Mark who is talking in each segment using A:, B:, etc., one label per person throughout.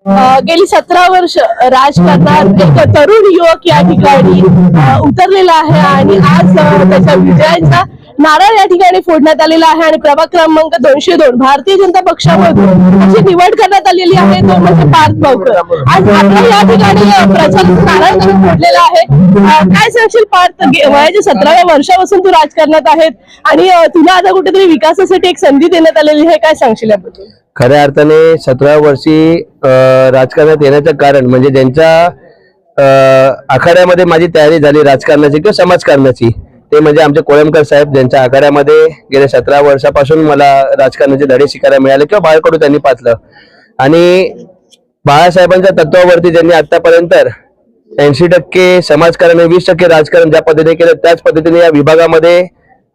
A: गेली 17 वर्ष राजकारणात एक तरुण युवक या ठिकाणी उतरलेला आहे आणि आज त्याच्या विजयाचा नारळ या ठिकाणी फोडण्यात आलेला आहे आणि प्रभाग क्रमांक 202 भारतीय जनता पक्षामधून अशी निवड करण्यात आलेली आहे तो म्हणजे पार्थ भाऊकर। आज आपण या ठिकाणी प्रचाराचं नारळ त्यांनी फोडलेला आहे। काय सांगशील पार्थ, वयाच्या 17व्या वर्षापासून तू राजकारणात आहेत आणि तुला आता कुठेतरी विकासासाठी एक संधी देण्यात आलेली आहे, काय सांगशील याबद्दल?
B: खऱ्या अर्थाने 17 वर्षी राजकारणात येण्याचं कारण म्हणजे ज्यांच्या आखाड्यामध्ये माझी तयारी झाली राजकारणाची किंवा समाजकारणाची, ते म्हणजे आमचे कोळंबकर साहेब, ज्यांच्या आखाड्यामध्ये गेल्या 17 वर्षापासून मला राजकारणाचे धडे शिकायला मिळाले किंवा बाळकडू त्यांनी पाचलं। आणि बाळासाहेबांच्या तत्वावरती ज्यांनी आतापर्यंत 80% समाजकारण आणि 20% राजकारण ज्या पद्धतीने केलं त्याच पद्धतीने या विभागामध्ये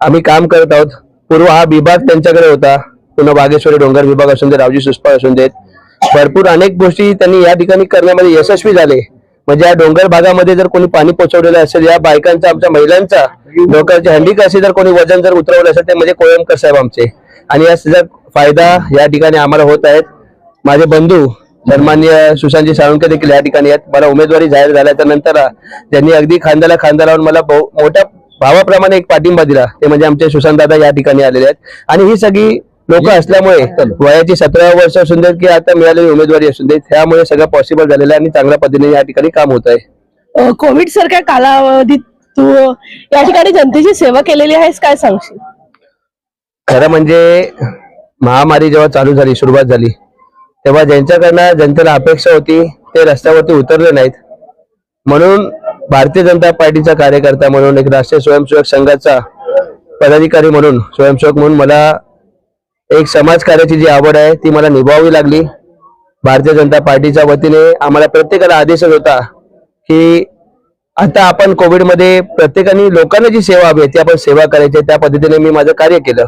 B: आम्ही काम करत आहोत। पूर्व हा विभाग त्यांच्याकडे होता, पुन्हा बागेश्वरी डोंगर विभाग असून दे, रावजी सुसपा असून देत, भरपूर अनेक गोष्टी त्यांनी या ठिकाणी करण्यामध्ये यशस्वी झाले। म्हणजे या डोंगर भागामध्ये जर कोणी पाणी पोहोचवलेलं असेल, या बायकांचा आमच्या महिलांचा लोकांची हंडी असेल, जर कोणी वजन जर उतरवलं असेल ते म्हणजे कोळंबकर साहेब आमचे। आणि याचा फायदा या ठिकाणी आम्हाला होत आहेत। माझे बंधू सन्माननीय सुशांतजी साळुंखे देखील या ठिकाणी आहेत। मला उमेदवारी जाहीर झाल्याच्या नंतर त्यांनी अगदी खांद्याला खांदा लावून मला मोठ्या भावाप्रमाणे एक पाठिंबा दिला, ते म्हणजे आमचे सुशांत दादा या ठिकाणी आलेले आहेत। आणि ही सगळी लोक असल्यामुळे वयाची 17 वर्ष असून देत की आता मिळालेली उमेदवारी असून देत, त्यामुळे सगळं पॉसिबल झालेलं आहे आणि चांगल्या पद्धतीने या ठिकाणी काम होत आहे।
A: कोविड सारख्या कालावधीत तू या ठिकाणी जनतेची सेवा केलेली आहेस, काय सांगशील?
B: खरं म्हणजे महामारी जेव्हा चालू झाली, सुरुवात झाली, तेव्हा ज्यांच्याकडनं जनतेला अपेक्षा होती ते रस्त्यावरती उतरले नाहीत। म्हणून भारतीय जनता पार्टीचा कार्यकर्ता म्हणून, एक राष्ट्रीय स्वयंसेवक संघाचा पदाधिकारी म्हणून, स्वयंसेवक म्हणून मला एक समाजकार्याची जी आवड आहे ती मला निभावावी लागली। भारतीय जनता पार्टीच्या वतीने आम्हाला प्रत्येकाला आदेशच होता की आता आपण कोविडमध्ये प्रत्येकाने लोकांना जी सेवा हवी ती आपण सेवा करायची, त्या पद्धतीने मी माझं कार्य केलं।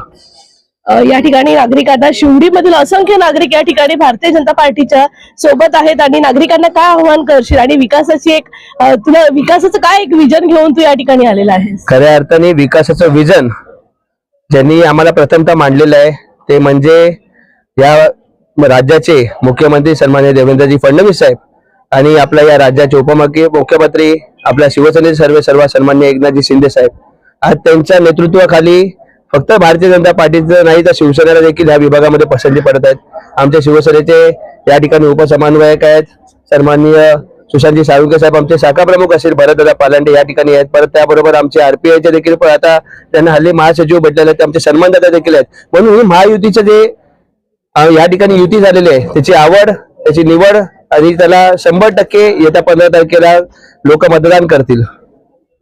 A: या ठिकाणी नागरिकांना, शिवडीमधील असंख्य नागरिक या ठिकाणी भारतीय जनता पार्टीच्या सोबत आहेत आणि नागरिकांना काय आव्हान करशील आणि विकासाची एक तुला विकासाचं काय एक विजन घेऊन तू या ठिकाणी आलेला आहेस?
B: खऱ्या अर्थाने विकासाचं विजन ज्यांनी आम्हाला प्रथमतः मांडलेलं आहे ते म्हणजे या राज्याचे मुख्यमंत्री सन्माननीय देवेंद्रजी फडणवीस साहेब आणि आपल्या या राज्याचे उपमुख्यमंत्री आपल्या शिवसेनेचे सर्व सन्माननीय एकनाथजी शिंदे साहेब। आज त्यांच्या नेतृत्वाखाली फक्त भारतीय जनता पार्टीचं नाही तर शिवसेनेला देखील या विभागामध्ये पसंती पडत आहेत। आमच्या शिवसेनेचे या ठिकाणी उपसमन्वयक आहेत सन्माननीय सुशांतजी साळुंखे साहेब, आमचे शाखा प्रमुख असेल भरतदादा पालांडे या ठिकाणी आहेत। परत त्याबरोबर आमचे आरपीआयचे देखील पण आता त्यांना हल्ली महासचिव भेटलेले आहेत, आमचे सन्मान दादा देखील आहेत। म्हणून ही महायुतीचं जे या ठिकाणी युती झालेली आहे त्याची आवड, त्याची निवड आणि त्याला 100% येत्या 15 तारखेला लोक मतदान करतील।